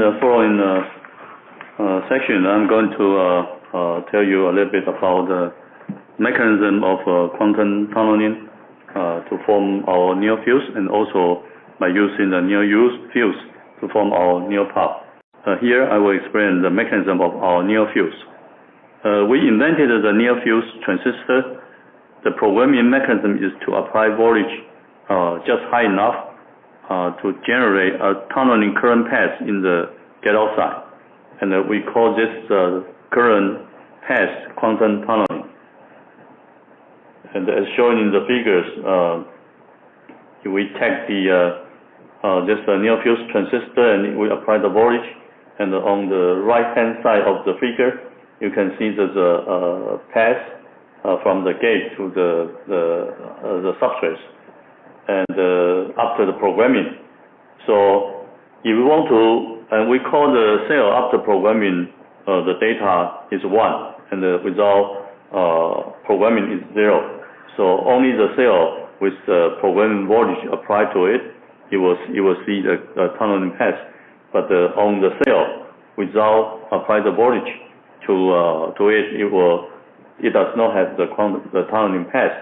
the following section, I'm going to tell you a little bit about the mechanism of quantum tunneling to form our NeoFuse, and also by using the NeoFuse to form our NeoPUF. Here I will explain the mechanism of our NeoFuse. We invented the NeoFuse transistor. The programming mechanism is to apply voltage just high enough to generate a tunneling current path in the gate oxide, and we call this current path quantum tunneling. And as shown in the figures, we take this NeoFuse transistor and we apply the voltage, and on the right hand side of the figure you can see there's a path from the gate to the substrate, and after the programming. So if we want to, and we call the cell after programming, the data is 1, and without programming is 0. So only the cell with the programming voltage applied to it, you will see the tunneling path. But on the cell without apply the voltage to it, it does not have the tunneling path.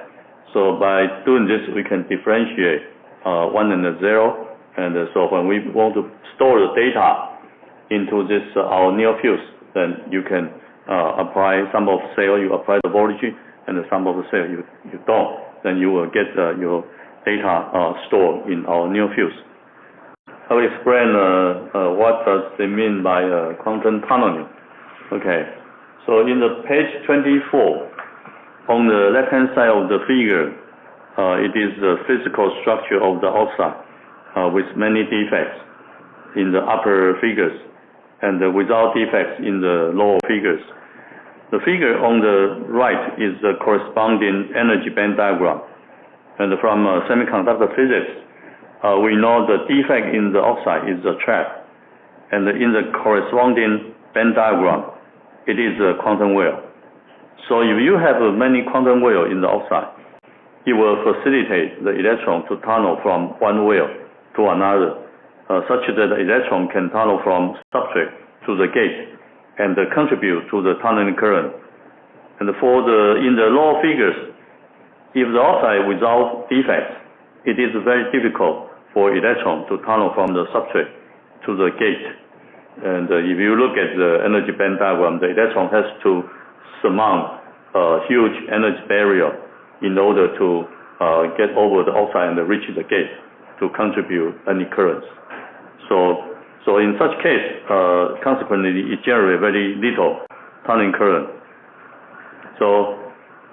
So by doing this, we can differentiate 1 and 0. And so when we want to store the data into this our NeoFuse, then you can apply some of cell, you apply the voltage, and some of the cell you don't. Then you will get your data stored in our NeoFuse. I will explain what does it mean by quantum tunneling. Okay, so in the page 24, on the left-hand side of the figure, it is the physical structure of the oxide with many defects in the upper figures and without defects in the lower figures. The figure on the right is the corresponding energy band diagram. And from semiconductor physics, we know the defect in the oxide is a trap. And in the corresponding band diagram, it is a quantum well. So if you have many quantum wells in the oxide, it will facilitate the electron to tunnel from one well to another, such that the electron can tunnel from substrate to the gate and contribute to the tunneling current. And in the lower figures, if the oxide without defects, it is very difficult for electron to tunnel from the substrate to the gate. And if you look at the energy band diagram, the electron has to surmount a huge energy barrier in order to get over the oxide and reach the gate to contribute any currents. So in such case, consequently, it generates very little tunneling current. So,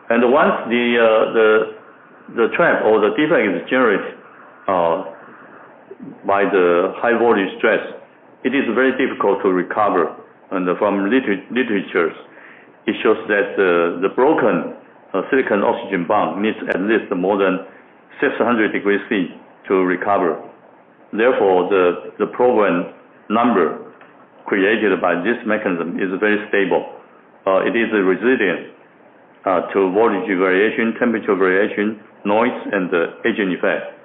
and once the trap or the defect is generated by the high voltage stress, it is very difficult to recover. And from literatures, it shows that the broken silicon oxygen bond needs at least more than 600 degrees C to recover. Therefore, the program number created by this mechanism is very stable. It is resilient to voltage variation, temperature variation, noise, and agent effect.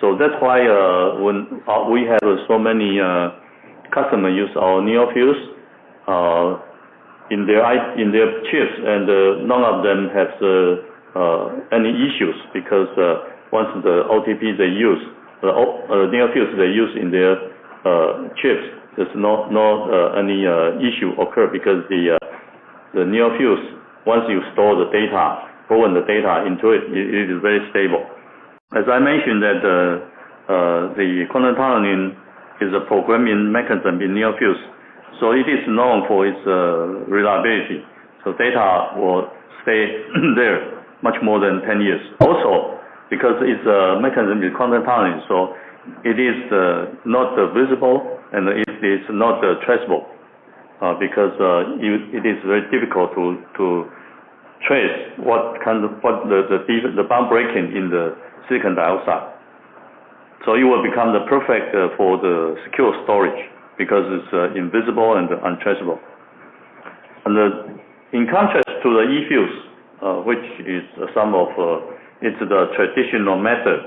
So that's why when we have so many customers use our NeoFuse in their chips, and none of them has any issues, because once the OTP they use, the NeoFuse they use in their chips, there's no any issue occur, because the NeoFuse, once you store the data, program the data into it, it is very stable. As I mentioned that the quantum tunneling is a programming mechanism in NeoFuse, so it is known for its reliability. So data will stay there much more than 10 years. Also, because it's a mechanism in quantum tunneling, so it is not visible and it is not traceable, because it is very difficult to trace what the bond breaking in the silicon dioxide. So it will become the perfect for the secure storage, because it's invisible and untraceable. And in contrast to the eFuse, which is it's the traditional method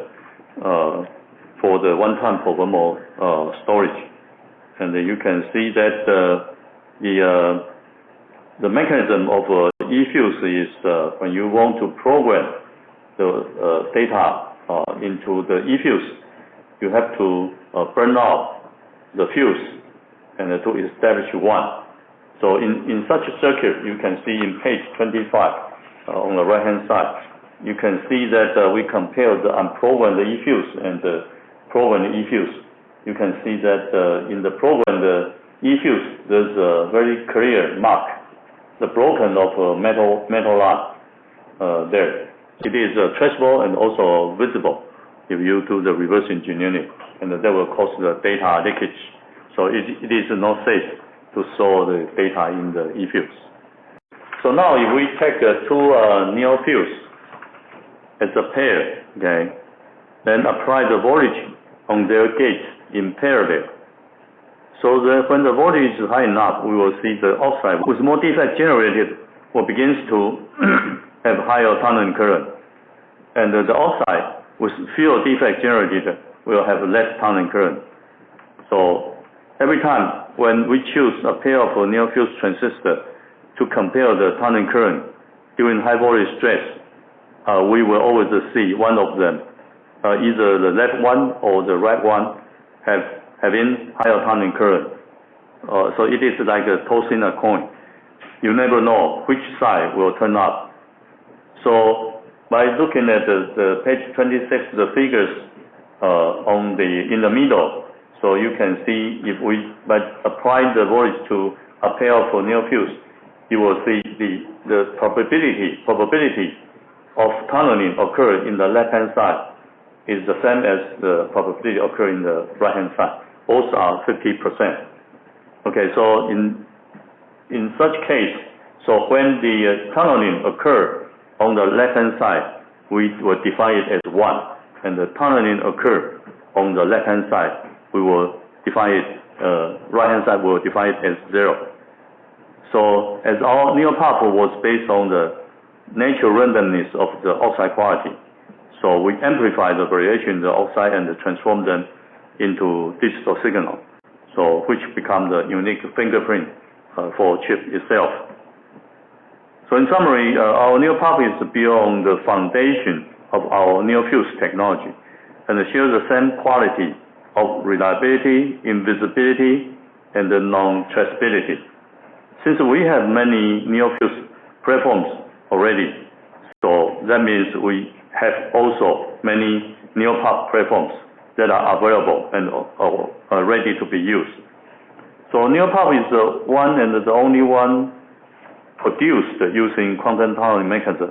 for the one-time programmable storage. and you can see that the mechanism of eFuse is when you want to program the data into the eFuse, you have to burn out the fuse and to establish one. So in such a circuit, you can see in page 25 on the right-hand side, you can see that we compare the unprogrammed eFuse and the programmed eFuse. You can see that in the programmed eFuse, there's a very clear mark, the broken of metal line there. It is traceable and also visible if you do the reverse engineering, and that will cause the data leakage. So it is not safe to store the data in the eFuse. So now if we take two NeoFuse as a pair, okay, then apply the voltage on their gate in parallel. So that when the voltage is high enough, we will see the oxide with more defect generated will begins to have higher tunneling current. And the oxide with fewer defect generated will have less tunneling current. So every time when we choose a pair of NeoFuse transistor to compare the tunneling current during high voltage stress, we will always see one of them, either the left one or the right one, having higher tunneling current. So it is like tossing a coin. You never know which side will turn up. So by looking at the page 26, the figures in the middle, so you can see if we by applying the voltage to a pair of NeoFuse, you will see the probability of tunneling occur in the left-hand side is the same as the probability occur in the right-hand side. Both are 50%. Okay, so in such case, so when the tunneling occur on the left-hand side, we will define it as 1, and the tunneling occur on the left-hand side, we will define it, right-hand side will define it as 0. So as our NeoPUF was based on the natural randomness of the oxide quality, so we amplify the variation in the oxide and transform them into digital signal, so which become the unique fingerprint for chip itself. So in summary, our NeoPUF is built on the foundation of our NeoFuse technology and shares the same quality of reliability, invisibility, and the non-traceability. Since we have many NeoFuse platforms already, so that means we have also many NeoPUF platforms that are available and are ready to be used. So NeoPUF is the one and the only one produced using quantum tunneling mechanism.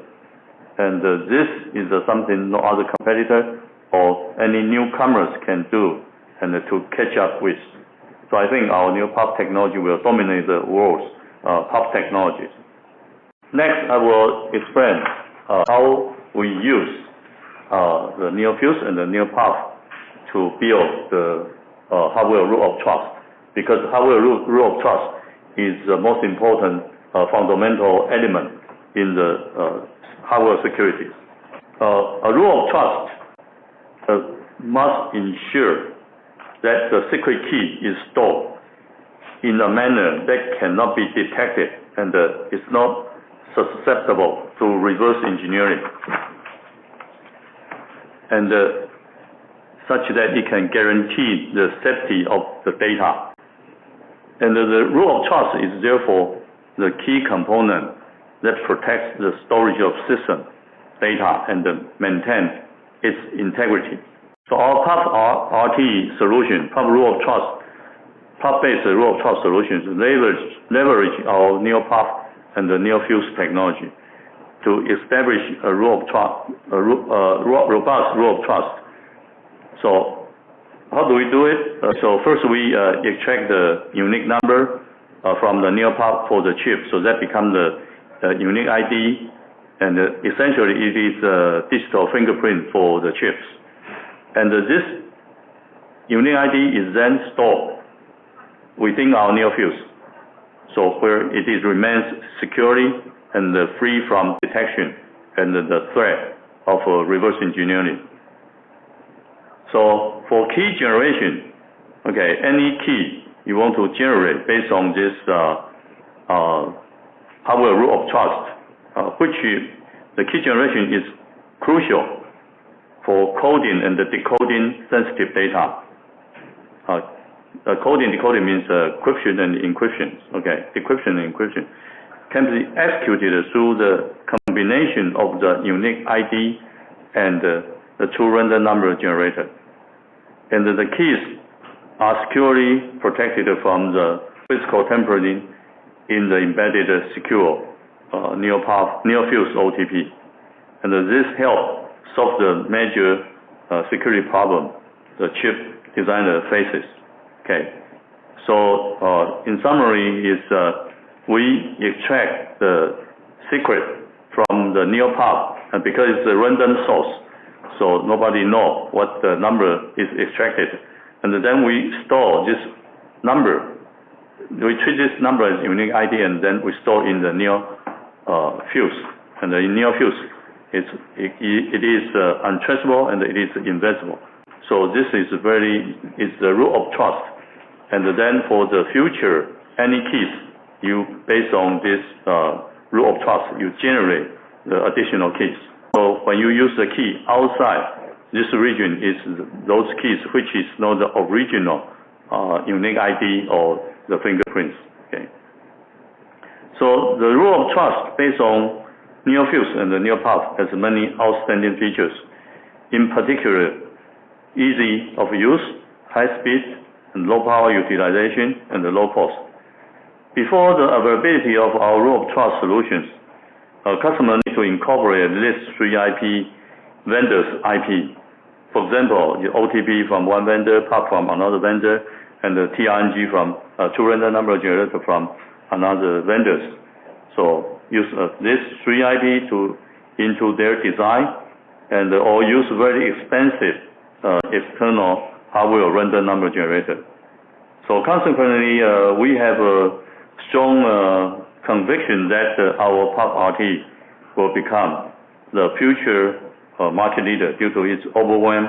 And this is something no other competitor or any newcomers can do and to catch up with. So I think our NeoPUF technology will dominate the world's PUF technologies. Next, I will explain how we use the NeoFuse and the NeoPUF to build the hardware root of trust, because hardware root of trust is the most important fundamental element in the hardware security. A root of trust must ensure that the secret key is stored in a manner that cannot be detected and is not susceptible to reverse engineering, and such that it can guarantee the safety of the data. And the root of trust is therefore the key component that protects the storage of system data and maintain its integrity. So our PUF RT solution, PUF root of trust, PUF-based root of trust solutions leverage our NeoPUF and the NeoFuse technology to establish a robust root of trust. So how do we do it? So first we extract the unique number from the NeoPUF for the chip, so that becomes the unique ID, and essentially it is a digital fingerprint for the chips. And this unique ID is then stored within our NeoFuse, so where it remains securely and free from detection and the threat of reverse engineering. So for key generation, okay, any key you want to generate based on this hardware root of trust, which the key generation is crucial for coding and decoding sensitive data. Coding, decoding means encryption and encryption. Okay, decryption and encryption can be executed through the combination of the unique ID and the true random number generator. And the keys are securely protected from the physical tampering in the embedded secure NeoPUF, NeoFuse OTP. And this helps solve the major security problem the chip designer faces. Okay, so in summary is we extract the secret from the NeoPUF, and because it's a random source, so nobody knows what the number is extracted. And then we store this number. We treat this number as unique ID, and then we store in the NeoFuse. And in NeoFuse, it is untraceable and it is invisible. So this is the root of trust. And then for the future, any keys, you based on this root of trust, you generate the additional keys. So when you use the key outside this region, is those keys which is not the original unique ID or the fingerprints. Okay. So the root of trust based on NeoFuse and the NeoPUF has many outstanding features. In particular, easy of use, high speed, and low power utilization, and the low cost. Before the availability of our root of trust solutions, customers need to incorporate at least 3 IP vendors' IP. For example, the OTP from one vendor, PUF from another vendor, and the TRNG from true random number generator from another vendors. So use this 3 IP into their design, and or use very expensive external hardware random number generator. So consequently, we have a strong conviction that our PUF RT will become the future market leader due to its overwhelming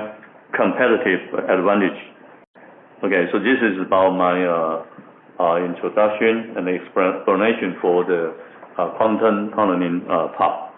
competitive advantage. Okay, so this is about my introduction and explanation for the quantum tunneling PUF.